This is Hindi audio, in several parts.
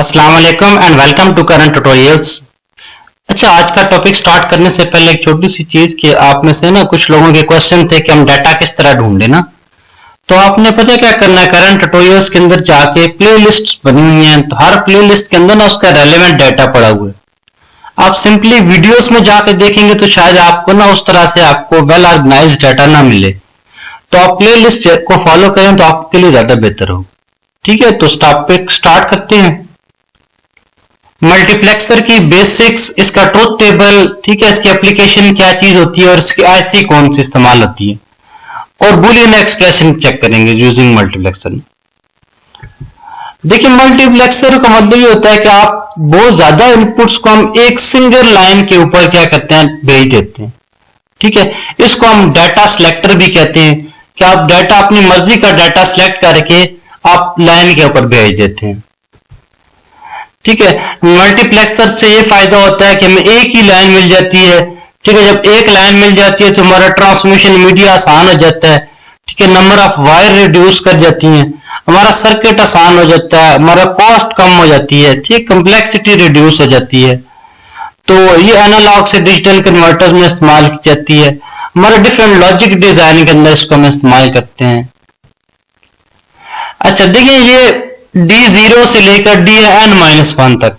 अस्सलाम वालेकुम and welcome to current tutorials. अच्छा, आज का टॉपिक स्टार्ट करने से पहले एक छोटी सी चीज कि आप में से ना कुछ लोगों के क्वेश्चन थे कि हम डाटा किस तरह ढूंढे ना, तो आपने पता क्या करना है, करंट ट्यूटोरियल्स के अंदर जाके प्लेलिस्ट्स बनी हुई हैं, तो हर प्लेलिस्ट के अंदर ना उसका रेलेवेंट डाटा पड़ा हुआ है। आप सिंपली वीडियोस में जाके देखेंगे तो शायद आपको ना उस तरह से आपको वेल ऑर्गेनाइज्ड डाटा ना मिले, तो आप प्लेलिस्ट को फॉलो करें तो आपके लिए ज्यादा बेहतर हो। ठीक है, तो टॉपिक स्टार्ट करते हैं। मल्टीप्लेक्सर की बेसिक्स, इसका ट्रुथ टेबल, ठीक है, इसकी एप्लीकेशन क्या चीज होती है और इसकी ऐसी कौन सी इस्तेमाल होती है, और बुलियन एक्सप्रेशन चेक करेंगे यूजिंग मल्टीप्लेक्सर। देखिए, मल्टीप्लेक्सर का मतलब ये होता है कि आप बहुत ज्यादा इनपुट्स को हम एक सिंगल लाइन के ऊपर क्या करते हैं, भेज देते हैं। ठीक है, इसको हम डाटा सिलेक्टर भी कहते हैं कि आप डाटा अपनी मर्जी का डाटा सिलेक्ट करके आप लाइन के ऊपर भेज देते हैं। ठीक है, मल्टीप्लेक्सर से ये फायदा होता है कि हमें एक ही लाइन मिल जाती है। ठीक है, जब एक लाइन मिल जाती है तो हमारा ट्रांसमिशन मीडिया आसान हो जाता है। ठीक है, नंबर ऑफ वायर रिड्यूस कर जाती हैं, हमारा सर्किट आसान हो जाता है, हमारा कॉस्ट कम हो जाती है, ठीक, कंप्लेक्सिटी रिड्यूस हो जाती है। तो ये एनालॉग से डिजिटल कन्वर्टर्स में इस्तेमाल की जाती है। हमारे डिफरेंट लॉजिक डिजाइन के अंदर इसको हम इस्तेमाल करते हैं। अच्छा, देखिए, ये D0 से लेकर DN-1 तक,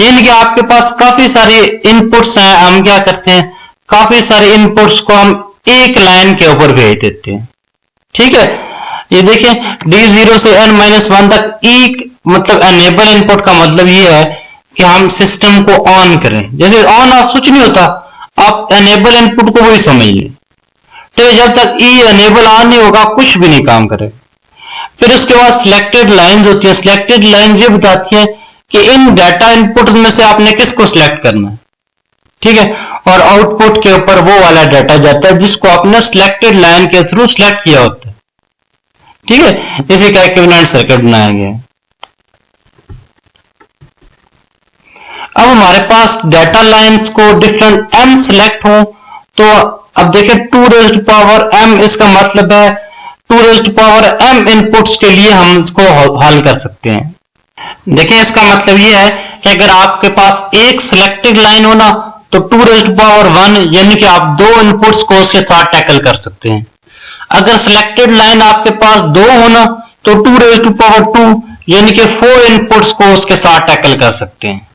यानी कि आपके पास काफी सारे इनपुट्स हैं। हम क्या करते हैं, काफी सारे इनपुट्स को हम एक लाइन के ऊपर भेज देते हैं। ठीक है, ये देखिए, D0 से N-1 तक एक मतलब एनेबल इनपुट का मतलब ये है कि हम सिस्टम को ऑन करें। जैसे ऑन ऑफ स्विच नहीं होता, आप एनेबल इनपुट को वही समझिए। ठीक है, जब तक ई एनेबल ऑन नहीं होगा कुछ भी नहीं काम करे। फिर उसके बाद सिलेक्टेड लाइंस होती है। सिलेक्टेड लाइंस ये बताती है कि इन डाटा इनपुट में से आपने किसको सिलेक्ट करना है। ठीक है, और आउटपुट के ऊपर वो वाला डाटा जाता है जिसको आपने सिलेक्टेड लाइन के थ्रू सिलेक्ट किया होता है। ठीक है, इसी का इक्विवेलेंट सर्किट बनाया गया है। अब हमारे पास डाटा लाइंस को डिफरेंट m सिलेक्ट हो, तो अब देखिए 2m, इसका मतलब है 2m इनपुट्स के लिए हम इसको हल कर सकते हैं। देखिए, इसका मतलब यह है कि अगर आपके पास एक सिलेक्टेड लाइन हो ना, तो 2 यानी कि आप दो इनपुट्स को उसके साथ टैकल कर सकते हैं। अगर सिलेक्टेड लाइन आपके पास दो हो ना, तो 2 यानी कि 4 इनपुट्स को उसके साथ टैकल कर सकते हैं।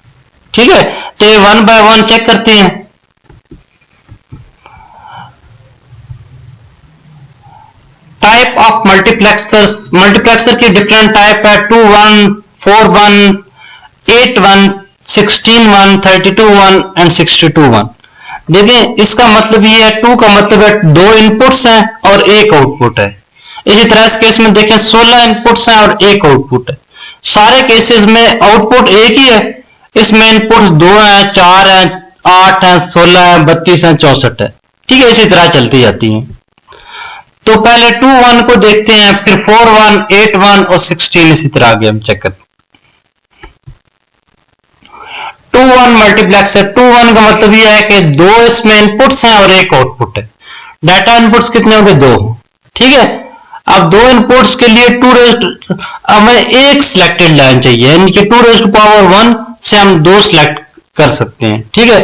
ठीक है, तो ये 1 by 1 चेक करते हैं। टाइप ऑफ मल्टीप्लेक्सर की डिफरेंट टाइप है, 2-1, 4-1, 8-1, 16-1, 32-1 एंड 62-1। देखें, इसका मतलब ये है, 2 का मतलब है 2 इनपुट्स हैं और 1 आउटपुट है। इसी तरह इस केस में देखें 16 इनपुट्स हैं और 1 आउटपुट है। सारे केसेस में आउटपुट एक ही है, इसमें इनपुट्स 2 हैं, 4 हैं, 8 हैं, 16 हैं, 32 हैं, 64 है। ठीक है, इसी तरह चलती जाती हैं। तो पहले 2-1 को देखते हैं, फिर 4-1, 8-1 और 16 इसी तरह आगे हम चेक करते हैं। 2-1 मल्टीप्लेक्सर, 2-1 का मतलब यह है कि 2 इसमें इनपुट्स हैं और 1 आउटपुट है। डाटा इनपुट्स कितने होंगे, 2। ठीक है, अब 2 इनपुट्स के लिए हमें एक सिलेक्टेड लाइन चाहिए, यानी कि 2 से हम 2 सिलेक्ट कर सकते हैं। ठीक है,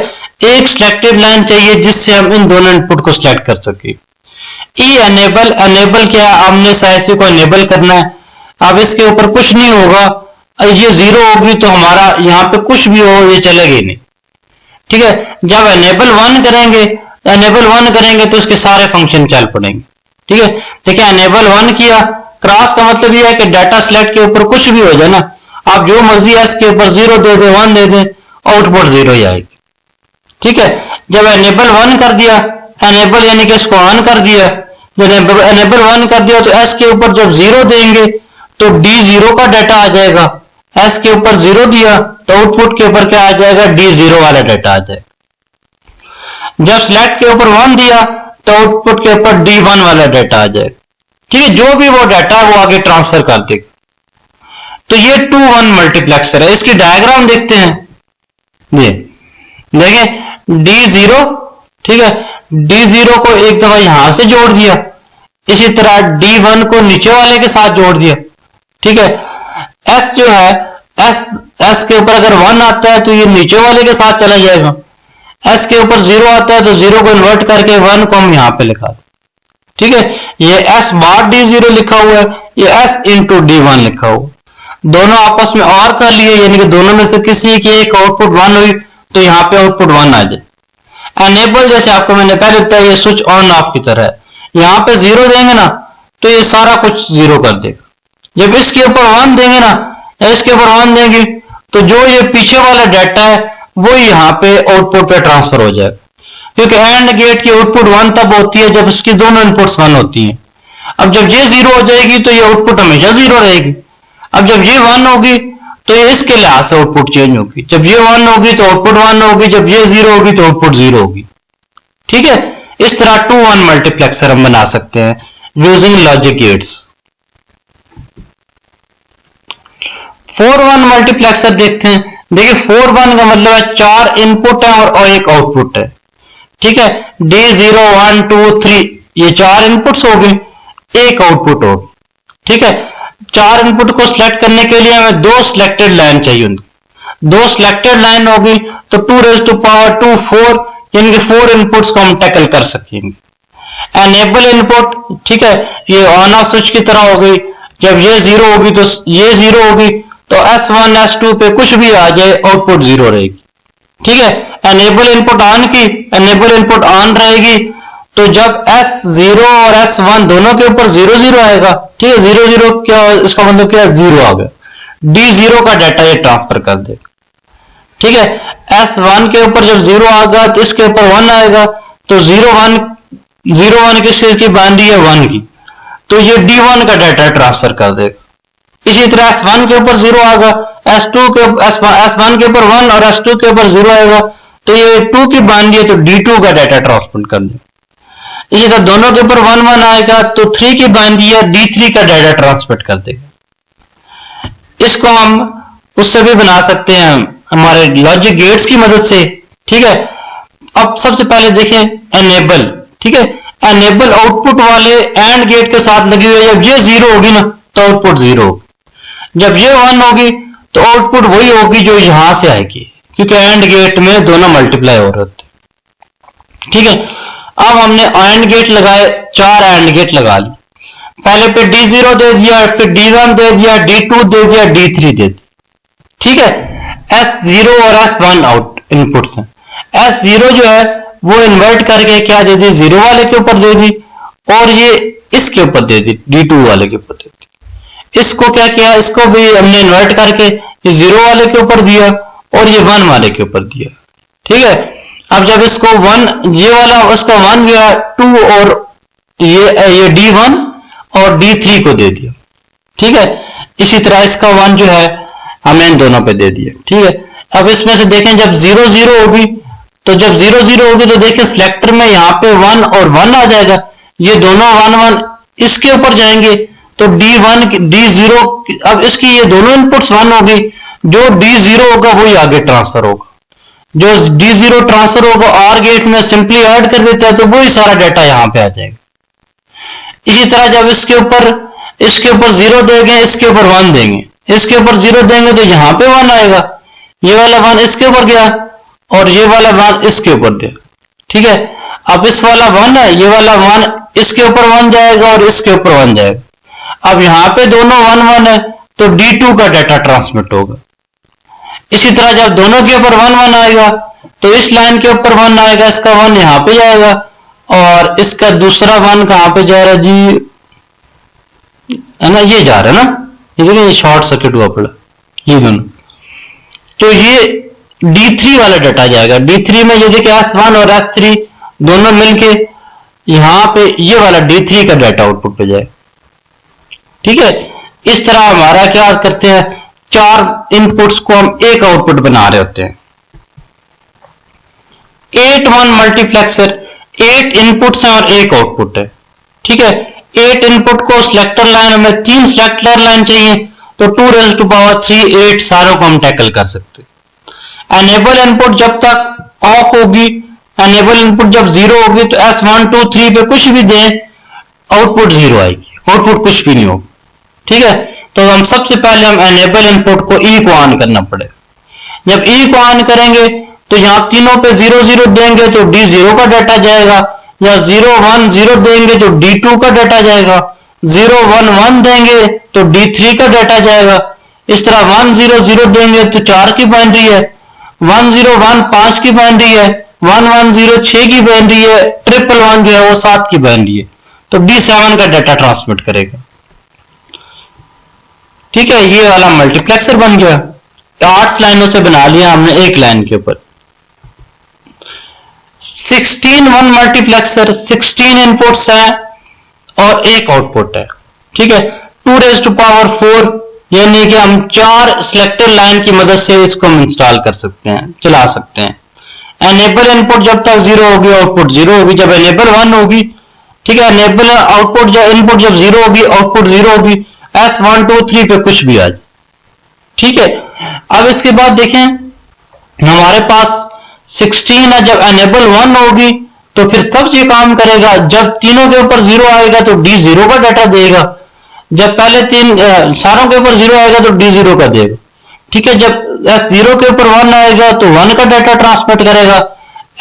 एक सिलेक्टेड लाइन चाहिए जिससे हम इन दोनों इनपुट को सिलेक्ट कर सके। एनेबल क्या है, हमने साइज को एनेबल करना है। अब इसके ऊपर कुछ नहीं होगा, ये 0 होगी तो हमारा यहाँ पे कुछ भी हो ये चलेगा ही नहीं। ठीक है, जब एनेबल 1 करेंगे तो इसके सारे फंक्शन चल पड़ेंगे। ठीक है, देखिए, एनेबल 1 किया, क्रॉस का मतलब यह है कि डाटा सिलेक्ट के ऊपर कुछ भी हो जाए ना, आप जो मर्जी है इसके ऊपर 0 दे दे, 1 दे दे, आउटपुट 0 ही आएगी। ठीक है, जब एनेबल 1 कर दिया, एनेबल यानी कि इसको ऑन कर दिया, जब एनेबल 1 कर दिया तो एस के ऊपर जब 0 देंगे तो D0 का डाटा आ जाएगा। एस के ऊपर 0 दिया तो आउटपुट के ऊपर क्या आ जाएगा, D0 वाला डाटा आ जाएगा। जब सिलेक्ट के ऊपर 1 दिया तो आउटपुट के ऊपर D1 वाला डाटा आ जाएगा। ठीक है, जो भी वो डाटा है वो आगे ट्रांसफर कर देगा। तो ये 2-1 मल्टीप्लेक्सर है। इसकी डायग्राम देखते हैं। ये देखें, D0, ठीक है, D0 को एक दफा यहां से जोड़ दिया, इसी तरह D1 को नीचे वाले के साथ जोड़ दिया। ठीक है, S जो है एस एस के ऊपर अगर 1 आता है तो ये नीचे वाले के साथ चला जाएगा, एस के ऊपर 0 आता है तो 0 को इन्वर्ट करके 1 को हम यहां पे लिखा दें। ठीक है, ये एस बार D0 लिखा हुआ है, ये एस इंटू D1 लिखा हुआ, दोनों आपस में और कर लिए, यानी कि दोनों में से किसी की एक आउटपुट 1 हुई तो यहाँ पे आउटपुट 1 आ जाए। एनेबल जैसे आपको मैंने पहले बताया, ये स्विच ऑन ऑफ की तरह है, यहाँ पे 0 देंगे ना तो ये सारा कुछ 0 कर देगा। जब इसके ऊपर 1 देंगे ना, इसके ऊपर 1 देंगे तो जो ये पीछे वाला डाटा है वो यहाँ पे आउटपुट पे ट्रांसफर हो जाएगा, क्योंकि एंड गेट की आउटपुट 1 तब होती है जब इसकी दोनों इनपुट्स 1 होती हैं। अब जब ये 0 हो जाएगी तो ये आउटपुट हमेशा 0 रहेगी। अब जब ये 1 होगी तो ये इसके लिहाज से आउटपुट चेंज होगी, जब ये 1 होगी तो आउटपुट 1 होगी, जब ये 0 होगी तो आउटपुट 0 होगी। ठीक है, इस तरह 2-1 मल्टीप्लेक्सर हम बना सकते हैं यूजिंग लॉजिक गेट्स। 4-1 मल्टीप्लेक्सर देखते हैं। देखिए 4-1 का मतलब है 4 इनपुट है और 1 आउटपुट है। ठीक है, D0 1 2 3 ये 4 इनपुट्स हो गए, 1 आउटपुट होगी। ठीक है, 4 इनपुट को सिलेक्ट करने के लिए हमें 2 सिलेक्टेड लाइन चाहिए, 2 सिलेक्टेड लाइन होगी तो 2 4 यानी कि 4 इनपुट्स को हम टैकल कर सकेंगे। एनेबल इनपुट, ठीक है, ये ऑन ऑफ स्विच की तरह हो गई, जब ये 0 होगी तो ये 0 होगी तो S1 S2 पे कुछ भी आ जाए आउटपुट 0 रहेगी। ठीक है, एनेबल इनपुट ऑन की, एनेबल इनपुट ऑन रहेगी तो जब S0 और S1 दोनों के ऊपर 0 0 आएगा, ठीक है, 0 0 क्या इसका मतलब क्या, 0 आ गया, D0 का डाटा ये ट्रांसफर कर देगा। ठीक है, S1 के ऊपर जब 0 आ गया तो इसके ऊपर 1 आएगा तो 0 1 किस चीज की बांधी है, 1 की, तो ये D1 का डाटा ट्रांसफर कर देगा। इसी तरह S1 के ऊपर 0 आएगा, S1 के ऊपर 1 और S2 के ऊपर 0 आएगा तो ये 2 की बांधी है तो D2 का डाटा ट्रांसफर कर देगा। इसी तरह दोनों के ऊपर 1 1 आएगा तो 3 की बांधी है, D3 का डाटा ट्रांसफर कर देगा। इसको हम उससे भी बना सकते हैं हमारे लॉजिक गेट्स की मदद से। ठीक है, अब सबसे पहले देखें एनेबल। ठीक है, एनेबल आउटपुट वाले एंड गेट के साथ लगी हुई है, जब ये 0 होगी ना तो आउटपुट 0 होगी, जब ये 1 होगी तो आउटपुट वही होगी जो यहां से आएगी, क्योंकि एंड गेट में दोनों मल्टीप्लाई हो रहे होते। ठीक है, अब हमने एंड गेट लगाए, 4 एंड गेट लगा ली, पहले पे D0 दे दिया, फिर D1 दे दिया, D2 दे दिया, D3 दे दिया। ठीक है, S0 और S1 आउट इनपुट्स हैं। S0 जो है वो इन्वर्ट करके क्या दे दी, 0 वाले के ऊपर दे दी और ये इसके ऊपर दे दी, D2 वाले के ऊपर दे दी। इसको क्या किया, इसको भी हमने इन्वर्ट करके ये 0 वाले के ऊपर दिया और ये 1 वाले के ऊपर दिया। ठीक है, अब जब इसको 1 ये वाला उसका 1 गया 2 और ये D1 और D3 को दे दिया। ठीक है, इसी तरह इसका 1 जो है हमने इन दोनों पे दे दिया। ठीक है, अब इसमें से देखें जब 0 0 होगी तो जब 0 0 होगी तो देखें सिलेक्टर में यहाँ पे 1 और 1 आ जाएगा, ये दोनों 1 1 इसके ऊपर जाएंगे तो D1 D0, अब इसकी ये दोनों इनपुट्स 1 होगी, जो D0 होगा वही आगे ट्रांसफर होगा, जो D0 ट्रांसफर होगा आर गेट में सिंपली ऐड कर देता है तो वही सारा डाटा यहाँ पे आ जाएगा। इसी तरह जब इसके ऊपर 0 देंगे, इसके ऊपर 1 देंगे, इसके ऊपर 0 देंगे तो यहाँ पे 1 आएगा, ये वाला 1 इसके ऊपर गया और ये वाला 1 इसके ऊपर दिया। ठीक है, अब इस वाला 1 है, ये वाला 1 इसके ऊपर 1 जाएगा और इसके ऊपर 1 जाएगा। अब यहाँ पे दोनों 1 1 है तो D2 का डाटा ट्रांसमिट होगा। इसी तरह जब दोनों के ऊपर 1 1 आएगा तो इस लाइन के ऊपर 1 आएगा, इसका 1 यहाँ पे जाएगा और इसका दूसरा 1 कहां पे जा रहा है जी, है ना, ये जा रहा है ना, ये देखिए ये शॉर्ट सर्किट हुआ पड़ा, ये दोनों, तो ये D3 वाला डाटा जाएगा। D3 में ये देखिए S1 और S3 दोनों मिलके यहां पे ये वाला D3 का डाटा आउटपुट पे जाए। ठीक है, इस तरह हमारा क्या करते हैं, 4 इनपुट्स को हम एक आउटपुट बना रहे होते हैं। 8-1 मल्टीप्लेक्सर, 8 इनपुट्स हैं और 1 आउटपुट है। ठीक है, 8 इनपुट को सिलेक्टर लाइन, हमें 3 सिलेक्टर लाइन चाहिए तो 2⁻3 8 सारों को हम टैकल कर सकते हैं। एनेबल इनपुट जब तक ऑफ होगी, एनेबल इनपुट जब 0 होगी तो S1 2 3 पे कुछ भी दें आउटपुट 0 आएगी, आउटपुट कुछ भी नहीं होगा। ठीक है, तो हम सबसे पहले हम एनेबल इनपुट को ई को ऑन करना पड़ेगा। जब ई को ऑन करेंगे तो यहाँ तीनों पे 0 0 देंगे तो D0 का डाटा जाएगा, या 0 1 0 देंगे तो D2 का डाटा जाएगा, 0 1 1 देंगे तो D3 का डाटा जाएगा। इस तरह 1 0 0 देंगे तो 4 की बाइनरी है, 1 0 1 5 की बाइनरी है, 1 1 0 6 की बाइनरी है, 1 1 1 जो है वो 7 की बाइनरी है, तो D7 का डाटा ट्रांसमिट करेगा। ठीक है, ये वाला मल्टीप्लेक्सर बन गया। 8 लाइनों से बना लिया हमने एक लाइन के ऊपर। 16 वन मल्टीप्लेक्सर, 16 इनपुट्स है और एक आउटपुट है। ठीक है, 2 raised to power 4, यानी कि हम 4 सिलेक्टर लाइन की मदद से इसको हम इंस्टॉल कर सकते हैं, चला सकते हैं। एनेबल इनपुट जब तक 0 होगी आउटपुट 0 होगी, जब एनेबल 1 होगी, ठीक है, एनेबल आउटपुट जब इनपुट जब 0 होगी आउटपुट 0 होगी, S1 2 3 पे कुछ भी आ जाए। ठीक है, अब इसके बाद देखें हमारे पास 16 है, जब एनेबल 1 होगी तो फिर सब ये काम करेगा, जब तीनों के ऊपर 0 आएगा तो D0 का डाटा देगा, जब पहले तीन सारों के ऊपर 0 आएगा तो D0 का देगा। ठीक है, जब S0 के ऊपर 1 आएगा तो 1 का डाटा ट्रांसमिट करेगा,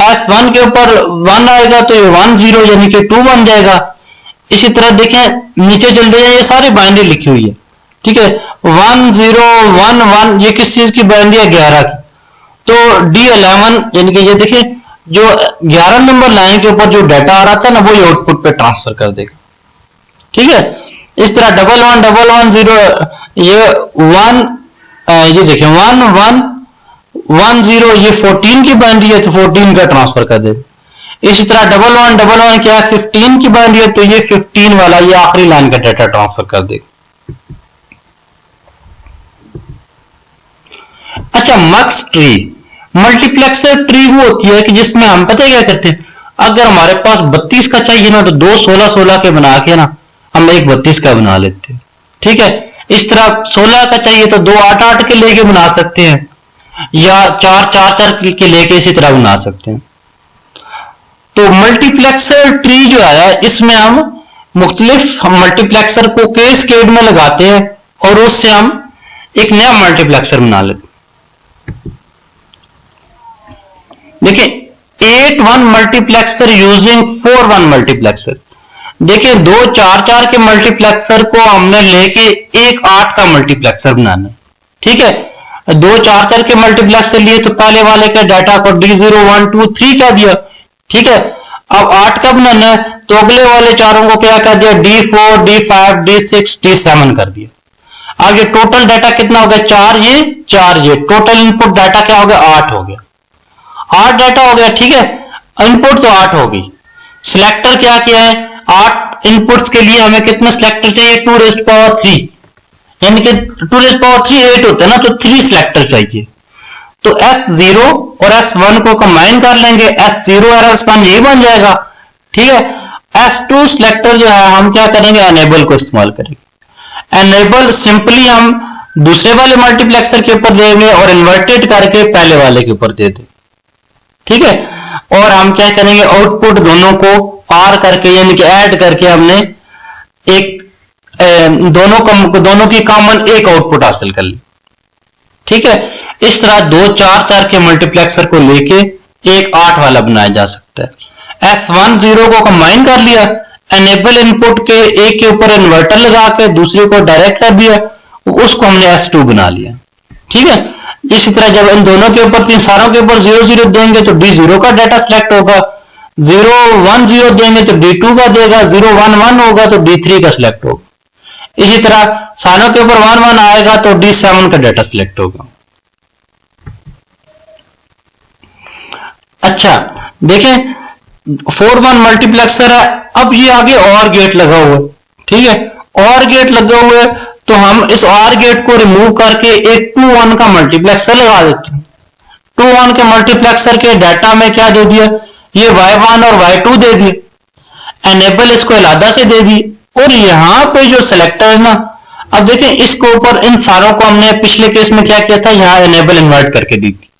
S1 के ऊपर 1 आएगा तो ये 1 0 यानी कि 2 बन जाएगा। इसी तरह देखें नीचे चलते जाए, ये सारी बाइनरी लिखी हुई है। ठीक है, 1 0 1 1 ये किस चीज की बाइनरी है? 11 की। तो D11 यानी कि ये देखिए जो 11 नंबर लाइन के ऊपर जो डाटा आ रहा था ना, वो आउटपुट पे ट्रांसफर कर देगा। ठीक है, इस तरह 1 1 1 1 0 ये 1 ये देखिए 1 1 1 0 ये 14 की बाइनरी है तो 14 का ट्रांसफर कर देगा। इसी तरह 1 1 1 1 क्या 15 की बाइनरी है तो ये 15 वाला ये आखिरी लाइन का डाटा ट्रांसफर कर देगा। अच्छा, मक्स ट्री, मल्टीप्लेक्सर ट्री वो होती है कि जिसमें हम पता है क्या करते हैं, अगर हमारे पास 32 का चाहिए ना तो 2 16 16 के बना के ना हम एक 32 का बना लेते हैं। ठीक है, इस तरह 16 का चाहिए तो 2 8 8 के लेके बना सकते हैं, या 4 4 4 के लेके इसी तरह बना सकते हैं। तो मल्टीप्लेक्सर ट्री जो है इसमें हम मुख्तलिफ मल्टीप्लेक्सर को कैस्केड में लगाते हैं और उससे हम एक नया मल्टीप्लेक्सर बना लेते हैं। देखिए 8 1 मल्टीप्लेक्सर यूजिंग 4 1 मल्टीप्लेक्सर। देखिए 2 4 4 के मल्टीप्लेक्सर को हमने लेके एक 8 का मल्टीप्लेक्सर बनाना है। ठीक है, 2 4 4 के मल्टीप्लेक्सर लिए तो पहले वाले के डाटा को D0 1 2 3 क्या दिया। ठीक है, अब 8 का बनाना है तो अगले वाले चारों को क्या कर दिया, D4 D5 D6 D7 कर दिया। अब ये टोटल डाटा कितना हो गया, 4 ये टोटल इनपुट डाटा क्या हो गया, 8 हो गया, 8 डाटा हो गया। ठीक है, इनपुट तो 8 होगी, सिलेक्टर क्या किया है, 8 इनपुट्स के लिए हमें कितना सिलेक्टर चाहिए, 2 raised to power 3, यानी कि 2 raised to power 3 8 होता है ना, तो 3 सिलेक्टर चाहिए। तो S0 और S1 को कंबाइन कर लेंगे, S0 और S1 यही बन जाएगा। ठीक है, S2 सिलेक्टर जो है हम क्या करेंगे, एनेबल को इस्तेमाल करेंगे। एनेबल सिंपली हम दूसरे वाले मल्टीप्लेक्सर के ऊपर देंगे और इन्वर्टेड करके पहले वाले के ऊपर दे दें। ठीक है, और हम क्या करेंगे, आउटपुट दोनों को आर करके यानी कि ऐड करके हमने एक दोनों की कॉमन एक आउटपुट हासिल कर ली। ठीक है, इस तरह 2 4 4 के मल्टीप्लेक्सर को लेके एक 8 वाला बनाया जा सकता है। S1 0 को कंबाइन कर लिया, एनेबल इनपुट के एक के ऊपर इन्वर्टर लगा के दूसरे को डायरेक्ट कर दिया, उसको हमने S2 बना लिया। ठीक है, इसी तरह जब इन दोनों के ऊपर तीन सारों के ऊपर 0 0 देंगे तो D0 का डाटा सिलेक्ट होगा, 0 1 0 देंगे तो D2 का देगा, 0 1 1 होगा तो D3 का सिलेक्ट होगा। इसी तरह सारों के ऊपर 1 1 आएगा तो D7 का डाटा सिलेक्ट होगा। अच्छा देखें 4 1 मल्टीप्लेक्सर है, अब ये आगे और गेट लगा हुआ है। ठीक है, और गेट लगा हुआ है तो हम इस और गेट को रिमूव करके एक 2 1 का मल्टीप्लेक्सर लगा देते हैं। 2 1 के मल्टीप्लेक्सर के डाटा में क्या दे दिया, ये Y1 और Y2 दे दिए, एनेबल इसको अलग से दे दी, और यहां पे जो सिलेक्टर है ना, अब देखें इसके ऊपर इन सारों को हमने पिछले केस में क्या किया था, यहां एनेबल इन्वर्ट करके दी थी।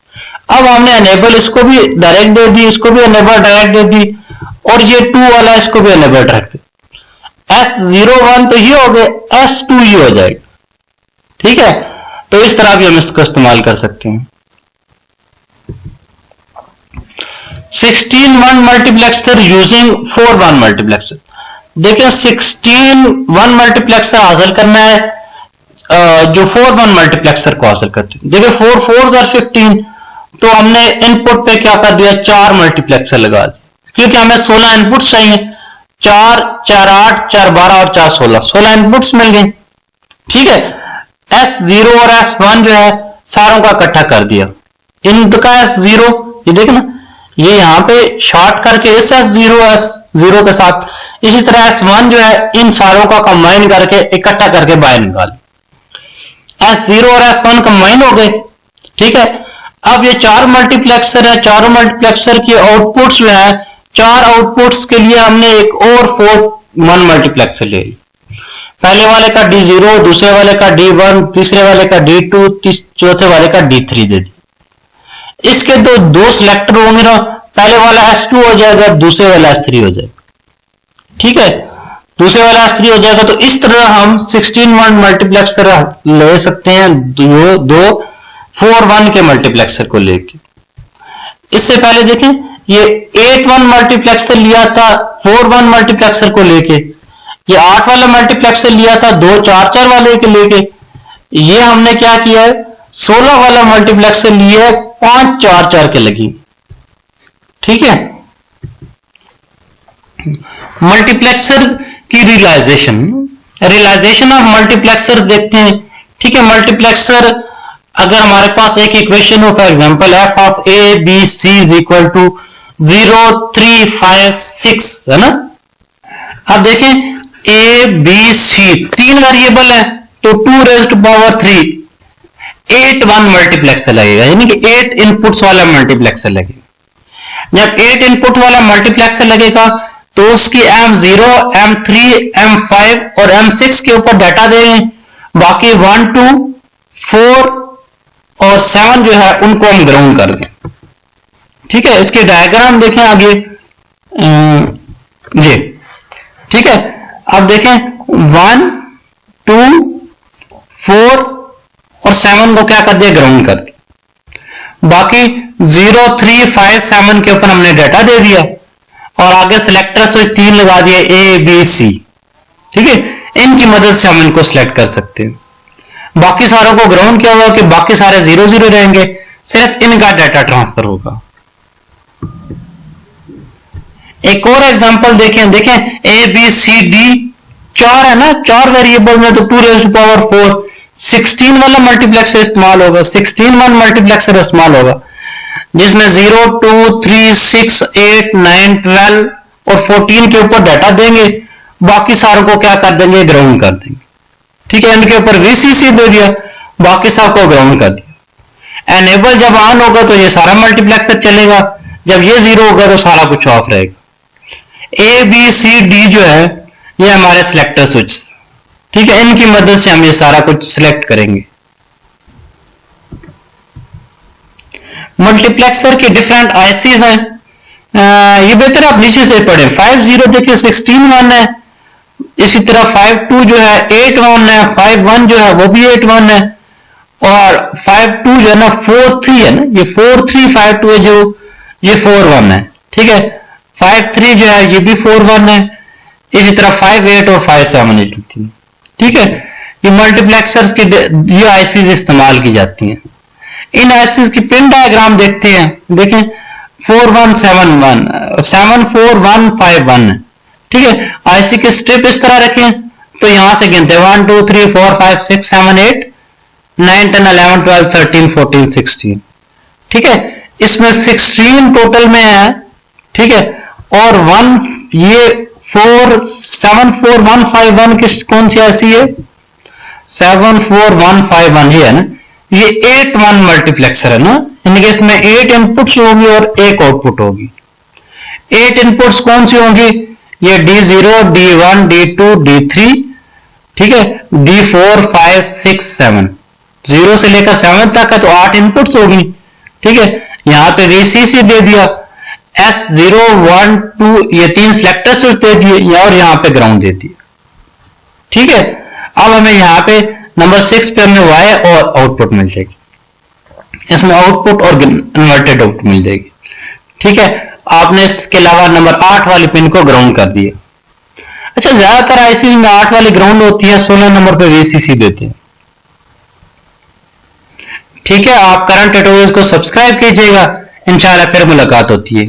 अब हमने एनेबल इसको भी डायरेक्ट दे दी, इसको भी एनेबल डायरेक्ट दे दी, और ये 2 वाला इसको भी एनेबल डायरेक्ट। S01 तो ये हो गया, S2 ये हो जाएगा। ठीक है, तो इस तरह भी हम इसको इस्तेमाल कर सकते हैं। 16-1 मल्टीप्लेक्सर यूजिंग 4-1 मल्टीप्लेक्सर। देखिए 16-1 मल्टीप्लेक्सर हासिल करना है जो 4-1 मल्टीप्लेक्सर को हासिल करते हैं। देखिए 4 4s are 15, तो हमने इनपुट पे क्या कर दिया, 4 मल्टीप्लेक्सर लगा दिया, क्योंकि हमें 16 इनपुट्स चाहिए, 4 4 8 4 12 और 4 16 इनपुट्स मिल गए। ठीक है, S0 और S1 जो है सारों का इकट्ठा कर दिया, इनका S0 ये देखे ना, ये यहां पे शॉर्ट करके इस S0 के साथ, इसी तरह S1 जो है इन सारों का कंबाइन करके इकट्ठा करके बाहर निकाल, S0 और S1 कंबाइन हो गए। ठीक है, अब ये 4 मल्टीप्लेक्सर है, चारों मल्टीप्लेक्सर के आउटपुट्स जो है, 4 आउटपुट्स के लिए हमने एक और 4-1 मल्टीप्लेक्सर ले लिया। पहले वाले का D0, दूसरे वाले का D1, तीसरे वाले का D2, चौथे वाले का D3 दे दिया। इसके दो सिलेक्टर होंगे ना, पहले वाला S2 हो जाएगा, दूसरे वाला S3 हो जाएगा। ठीक है, दूसरे वाला S3 हो जाएगा। तो इस तरह हम 16-1 मल्टीप्लेक्सर ले सकते हैं, दो 4-1 के मल्टीप्लेक्सर को लेके। इससे पहले देखें, ये 8-1 मल्टीप्लेक्सर लिया था 4-1 मल्टीप्लेक्सर को लेके, ये 8 वाला मल्टीप्लेक्सर लिया था 2 4-4 वाले के लेके। ये हमने क्या किया है, 16 वाला मल्टीप्लेक्सर लिया है 5 4-4 के लगी। ठीक है, मल्टीप्लेक्सर की रियलाइजेशन ऑफ मल्टीप्लेक्सर देखते हैं। ठीक है, मल्टीप्लेक्सर अगर हमारे पास एक इक्वेशन हो, for example f of a b c is equal to 0 3 5 6 है ना। अब देखें a b c 3 वेरिएबल है, तो 2 रेज़्ड टू पावर 3 8-1 मल्टीप्लेक्सर लगेगा, यानी कि 8 इनपुट्स वाला मल्टीप्लेक्सर लगेगा। जब 8 इनपुट वाला मल्टीप्लेक्सर लगेगा तो उसकी M0 M3 M5 और M6 के ऊपर डाटा देंगे, बाकी 1 2 4 और 7 जो है उनको हम ग्राउंड कर दें। ठीक है, इसके डायग्राम देखें आगे ये। ठीक है, अब देखें 1 2 4 और 7 को क्या कर दिया, ग्राउंड कर दिया। बाकी 0 3 5 7 के ऊपर हमने डाटा दे दिया और आगे सिलेक्टर स्विच 3 लगा दिए A B C। ठीक है, इनकी मदद से हम इनको सिलेक्ट कर सकते हैं। बाकी सारों को ग्राउंड किया हुआ कि बाकी सारे 0 0 रहेंगे, सिर्फ इनका डाटा ट्रांसफर होगा। एक और एग्जांपल देखें A B C D 4 है ना, 4 वेरिएबल में तो 2 रेज़्ड टू पावर 4 16 वाला मल्टीप्लेक्सर इस्तेमाल होगा, 16-1 मल्टीप्लेक्सर इस्तेमाल होगा, जिसमें 0 2 3 6 8 9 12 और 14 के ऊपर डाटा देंगे, बाकी सारों को क्या कर देंगे, ग्राउंड कर देंगे। ठीक है, इनके ऊपर VCC दे दिया, बाकी सब को ग्राउंड कर दिया। एनेबल जब ऑन होगा तो ये सारा मल्टीप्लेक्सर चलेगा, जब ये 0 होगा तो सारा कुछ ऑफ रहेगा। A B C D जो है ये हमारे सिलेक्टर स्विच। ठीक है, इनकी मदद से हम ये सारा कुछ सिलेक्ट करेंगे। मल्टीप्लेक्सर की डिफरेंट आईसीज हैं, ये बेहतर आप नीचे से पढ़ें। 50 देखिए 16-1 है, इसी तरह 52 जो है 8-1 है, 51 जो है वो भी 8-1 है, और 52 जो है ना 4-3 है ना, ये 4-3-52 है जो ये 4-1 है। ठीक है, 5-3 जो है ये भी 4-1 है, इसी तरह 5-8 और 5-7 चलती है। ठीक है, ये मल्टीप्लेक्सर्स की ये आईसीज इस्तेमाल की जाती हैं। इन आईसीज की पिन डायग्राम देखते हैं, देखें 4171 74151 है। ठीक है, आईसी की स्ट्रिप इस तरह रखें तो यहां से गिनते हैं 1 2 3 4 5 6 7 8 9 10 11 12 13 14 16। ठीक है, इसमें 16 टोटल में है। ठीक है, और 1 ये 74151 की कौन सी आईसी है, 74151 ये है ना, ये 8-1 मल्टीप्लेक्सर है ना, यानी कि इसमें 8 इनपुट्स होगी और 1 आउटपुट होगी। 8 इनपुट्स कौन सी होंगी, ये D0 D1 D2 D3। ठीक है, D4 5 6 7 0 से लेकर 7 तक है तो 8 इनपुट्स होगी। ठीक है, यहां पे VCC दे दिया, S0 1 2 ये 3 सिलेक्टर स्विच दे दिए और यहां पे ग्राउंड दे दिया। ठीक है, अब हमें यहां पे नंबर 6 पे हमें वाई और आउटपुट मिल जाएगी, इसमें आउटपुट और इन्वर्टेड आउटपुट मिल जाएगी। ठीक है, आपने इसके अलावा नंबर 8 वाली पिन को ग्राउंड कर दिया। अच्छा, ज्यादातर आईसी में 8 वाली ग्राउंड होती है, 16 नंबर पे वीसीसी देते हैं। ठीक है, आप करंट ट्यूटोरियल्स को सब्सक्राइब कीजिएगा, इंशाल्लाह फिर मुलाकात होती है।